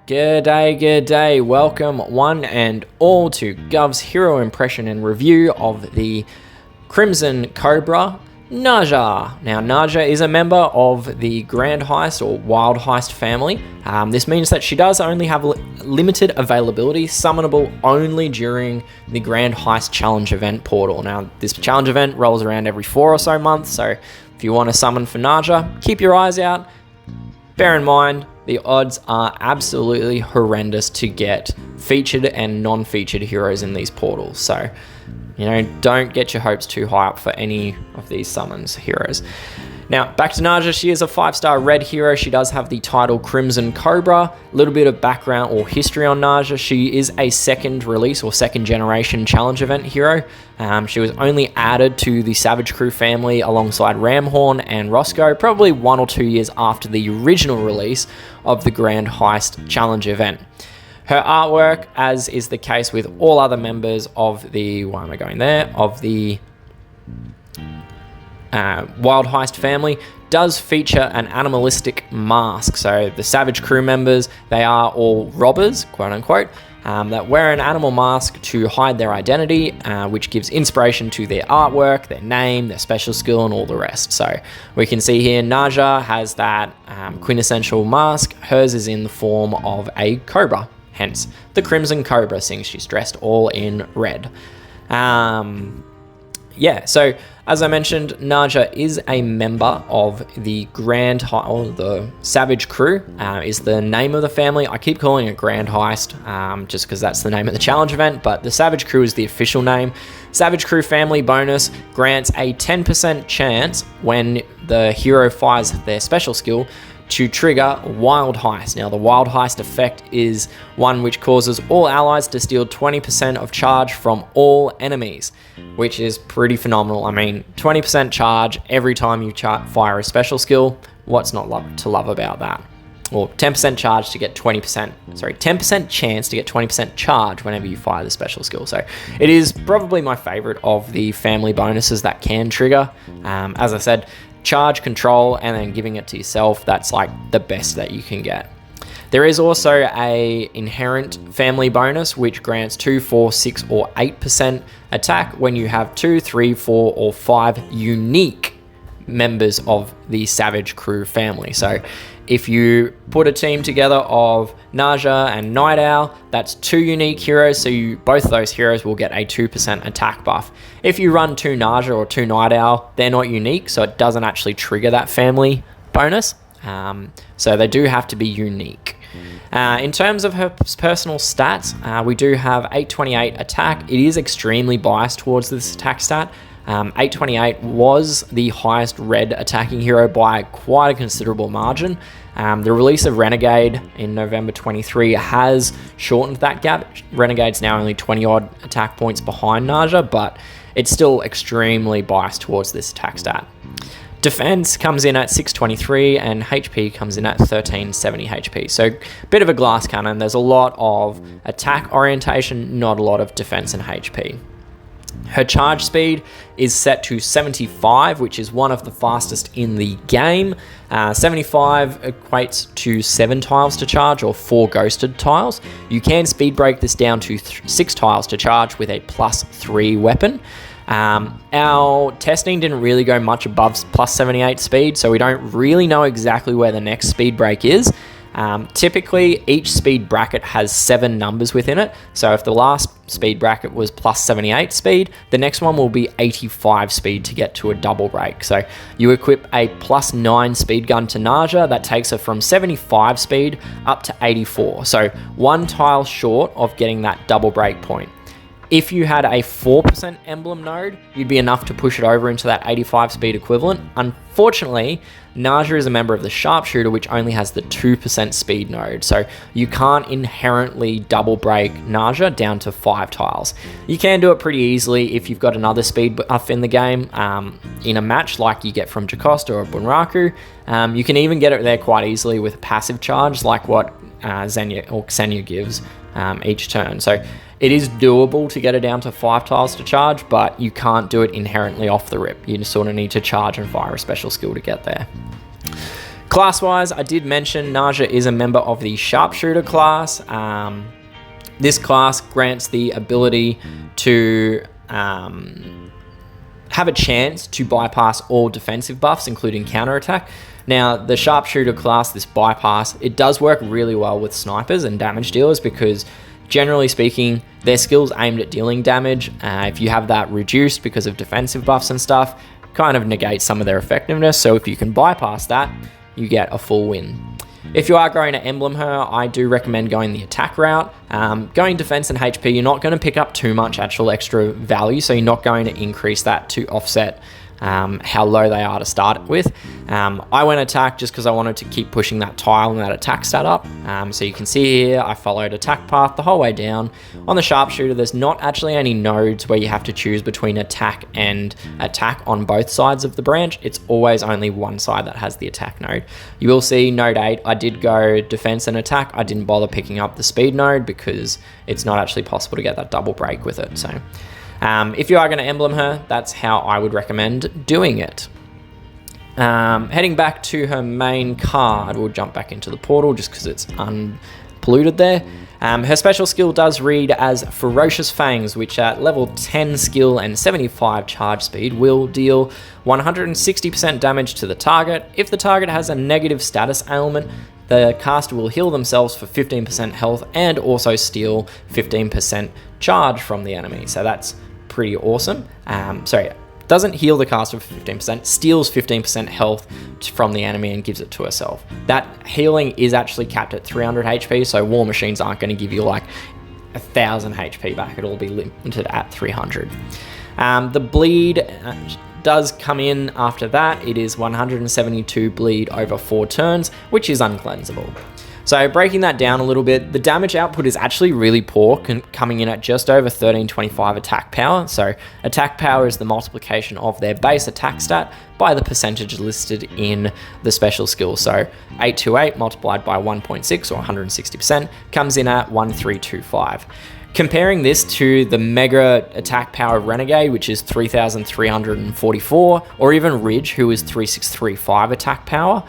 Good day. Welcome one and all to Guvs' hero impression and review of the Crimson Cobra, Naja. Now, Naja is a member of the Grand Heist or Wild Heist family. This means that she does only have limited availability, summonable only during the Grand Heist Challenge Event portal. Now, this challenge event rolls around every 4 or so months, so if you want to summon for Naja, keep your eyes out. Bear in mind, the odds are absolutely horrendous to get featured and non-featured heroes in these portals. So, don't get your hopes too high up for any of these summons heroes. Now, back to Naja. She is a 5-star red hero. She does have the title Crimson Cobra. A little bit of background or history on Naja. She is a second release or second generation challenge event hero. She was only added to the Savage Crew family alongside Ramhorn and Roscoe, probably 1 or 2 years after the original release of the Grand Heist Challenge Event. Her artwork, as is the case with all other members of the, of the Wild Heist family, does feature an animalistic mask. So the Savage Crew members, they are all robbers, quote unquote, that wear an animal mask to hide their identity, which gives inspiration to their artwork, their name, their special skill, and all the rest. So we can see here Naja has that quintessential mask. Hers is in the form of a cobra, hence the Crimson Cobra, seeing she's dressed all in red. So as I mentioned, Naja is a member of the Grand Heist, or the Savage Crew is the name of the family. I keep calling it Grand Heist just because that's the name of the challenge event, but the Savage Crew is the official name. Savage Crew family bonus grants a 10% chance when the hero fires their special skill to trigger Wild Heist. Now, the Wild Heist effect is one which causes all allies to steal 20% of charge from all enemies, which is pretty phenomenal. I mean, 20% charge every time you fire a special skill. What's not to love about that? Or 10% charge to get 10% chance to get 20% charge whenever you fire the special skill. So it is probably my favorite of the family bonuses that can trigger. As I said, charge, control, and then giving it to yourself, that's like the best that you can get. There is also a inherent family bonus which grants 2, 4, 6, or 8% attack when you have 2, 3, 4, or 5 unique members of the Savage Crew family. So if you put a team together of Naja and Night Owl, that's 2 unique heroes, so both of those heroes will get a 2% attack buff. If you run 2 Naja or 2 Night Owl, they're not unique, so it doesn't actually trigger that family bonus. So they do have to be unique. In terms of her personal stats, we do have 828 attack. It is extremely biased towards this attack stat. 828 was the highest red attacking hero by quite a considerable margin. The release of Renegade in November 23 has shortened that gap. Renegade's now only 20 odd attack points behind Naja, but it's still extremely biased towards this attack stat. Defense comes in at 623 and HP comes in at 1370 HP. So a bit of a glass cannon. There's a lot of attack orientation, not a lot of defense and HP. Her charge speed is set to 75, which is one of the fastest in the game. 75 equates to 7 tiles to charge or 4 ghosted tiles. You can speed break this down to 6 tiles to charge with a +3 weapon. Our testing didn't really go much above +78 speed, so we don't really know exactly where the next speed break is. Typically, each speed bracket has 7 numbers within it. So if the last speed bracket was +78 speed, the next one will be 85 speed to get to a double break. So you equip a +9 speed gun to Naja, that takes her from 75 speed up to 84. So 1 tile short of getting that double break point. If you had a 4% emblem node, you'd be enough to push it over into that 85 speed equivalent. Unfortunately, Naja is a member of the Sharpshooter, which only has the 2% speed node, so you can't inherently double break Naja down to 5 tiles. You can do it pretty easily if you've got another speed buff in the game in a match like you get from Jocasta or Bunraku. You can even get it there quite easily with a passive charge like what Xenia gives each turn. So it is doable to get it down to 5 tiles to charge, but you can't do it inherently off the rip. You just sort of need to charge and fire a special skill to get there. Class-wise, I did mention Naja is a member of the Sharpshooter class. This class grants the ability to have a chance to bypass all defensive buffs, including counterattack. Now, the Sharpshooter class, this bypass, it does work really well with snipers and damage dealers because, generally speaking, their skills aimed at dealing damage. If you have that reduced because of defensive buffs and stuff, kind of negates some of their effectiveness. So if you can bypass that, you get a full win. If you are going to emblem her, I do recommend going the attack route. Going defense and HP, you're not going to pick up too much actual extra value, so you're not going to increase that to offset how low they are to start with. I went attack just because I wanted to keep pushing that tile and that attack stat up. So you can see here, I followed attack path the whole way down. On the Sharpshooter, there's not actually any nodes where you have to choose between attack and attack on both sides of the branch. It's always only one side that has the attack node. You will see node 8, I did go defense and attack. I didn't bother picking up the speed node because it's not actually possible to get that double break with it. So if you are going to emblem her, that's how I would recommend doing it. Heading back to her main card, we'll jump back into the portal just because it's unpolluted there. Her special skill does read as Ferocious Fangs, which at level 10 skill and 75 charge speed will deal 160% damage to the target. If the target has a negative status ailment, the caster will heal themselves for 15% health and also steal 15% charge from the enemy. So that's pretty awesome. Doesn't heal the caster for 15%, steals 15% health from the enemy and gives it to herself. That healing is actually capped at 300 HP, so war machines aren't going to give you like 1000 HP back. It'll be limited at 300. The bleed does come in after that. It is 172 bleed over 4 turns, which is uncleansable. So breaking that down a little bit, the damage output is actually really poor, coming in at just over 1325 attack power. So attack power is the multiplication of their base attack stat by the percentage listed in the special skill. So 828 multiplied by 1.6 or 160% comes in at 1325. Comparing this to the mega attack power Renegade, which is 3,344, or even Ridge, who is 3,635 attack power,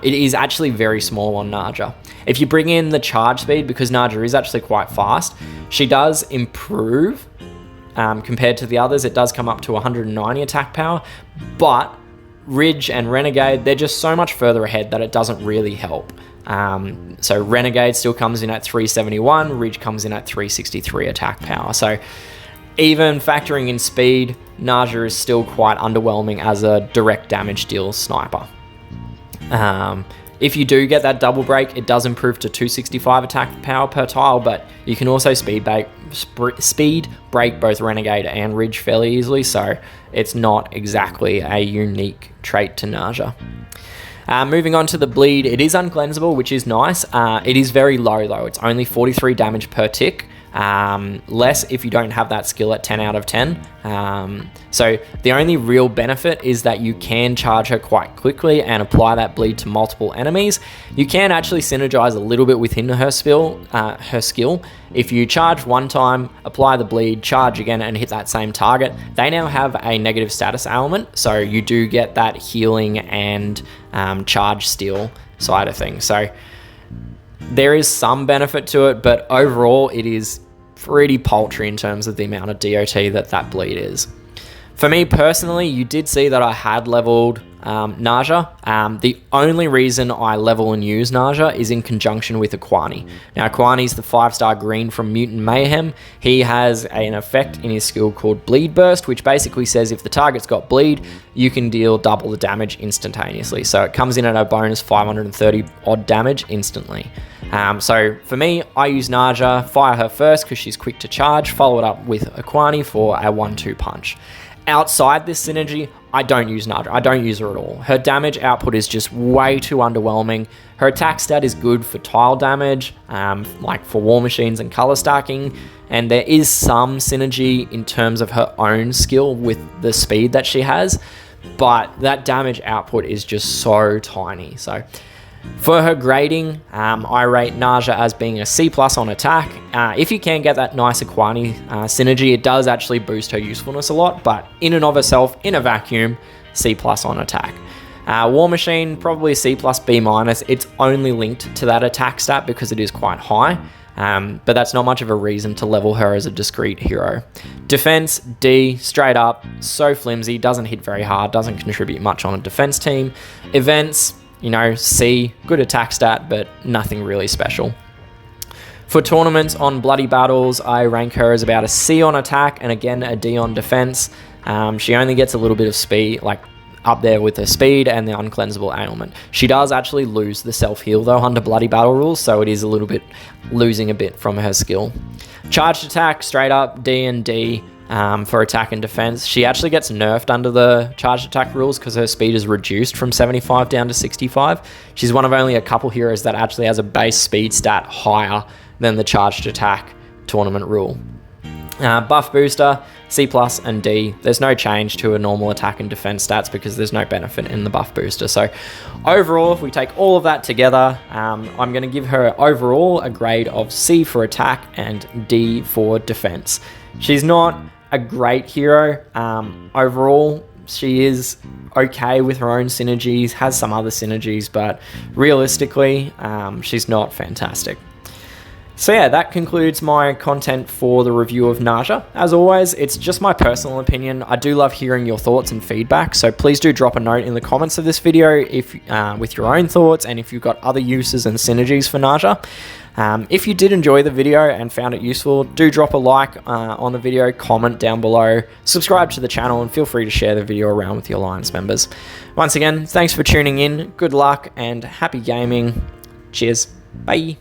it is actually very small on Naja. If you bring in the charge speed, because Naja is actually quite fast, she does improve compared to the others. It does come up to 190 attack power, but Ridge and Renegade, they're just so much further ahead that it doesn't really help. So Renegade still comes in at 371, Ridge comes in at 363 attack power. So even factoring in speed, Naja is still quite underwhelming as a direct damage deal sniper. If you do get that double break, it does improve to 265 attack power per tile, but you can also speed break both Renegade and Ridge fairly easily, so it's not exactly a unique trait to Naja. Moving on to the bleed, it is uncleansable, which is nice. It is very low though. It's only 43 damage per tick. Less if you don't have that skill at 10 out of 10. So the only real benefit is that you can charge her quite quickly and apply that bleed to multiple enemies. You can actually synergize a little bit within her skill. If you charge one time, apply the bleed, charge again and hit that same target, they now have a negative status ailment, so you do get that healing and charge steal side of things. So there is some benefit to it, but overall it is pretty paltry in terms of the amount of DOT that bleed is. For me personally, you did see that I had leveled Naja. The only reason I level and use Naja is in conjunction with Attk. Now, Attk is the 5-star green from Mutant Mayhem. He has an effect in his skill called Bleed Burst, which basically says if the target's got bleed, you can deal double the damage instantaneously. So it comes in at a bonus 530 odd damage instantly. So for me, I use Naja, fire her first because she's quick to charge, follow it up with Attk for a 1-2 punch. Outside this synergy, I don't use Naja. I don't use her at all. Her damage output is just way too underwhelming. Her attack stat is good for tile damage, like for war machines and color stacking, and there is some synergy in terms of her own skill with the speed that she has, but that damage output is just so tiny. So for her grading, I rate Naja as being a C+ on attack. If you can get that nice Attk synergy, it does actually boost her usefulness a lot, but in and of herself, in a vacuum, C+ on attack. War Machine, probably C+, B-. It's only linked to that attack stat because it is quite high. But that's not much of a reason to level her as a discrete hero. Defense, D, straight up, so flimsy, doesn't hit very hard, doesn't contribute much on a defense team. Events, you know, C, good attack stat, but nothing really special. For tournaments on Bloody Battles, I rank her as about a C on attack and again a D on defense. She only gets a little bit of speed, like up there with her speed and the uncleansable ailment. She does actually lose the self-heal though under Bloody Battle rules, so it is a little bit losing a bit from her skill. Charged attack, straight up D and D for attack and defense. She actually gets nerfed under the charged attack rules because her speed is reduced from 75 down to 65. She's one of only a couple heroes that actually has a base speed stat higher than the charged attack tournament rule. Buff booster, C+ and D. There's no change to a normal attack and defense stats because there's no benefit in the buff booster. So overall, if we take all of that together, I'm going to give her overall a grade of C for attack and D for defense. She's not a great hero. Overall, she is okay with her own synergies, has some other synergies, but realistically, she's not fantastic. So yeah, that concludes my content for the review of Naja. As always, it's just my personal opinion. I do love hearing your thoughts and feedback, so please do drop a note in the comments of this video if with your own thoughts and if you've got other uses and synergies for Naja. If you did enjoy the video and found it useful, do drop a like on the video, comment down below, subscribe to the channel, and feel free to share the video around with your Alliance members. Once again, thanks for tuning in, good luck, and happy gaming. Cheers. Bye.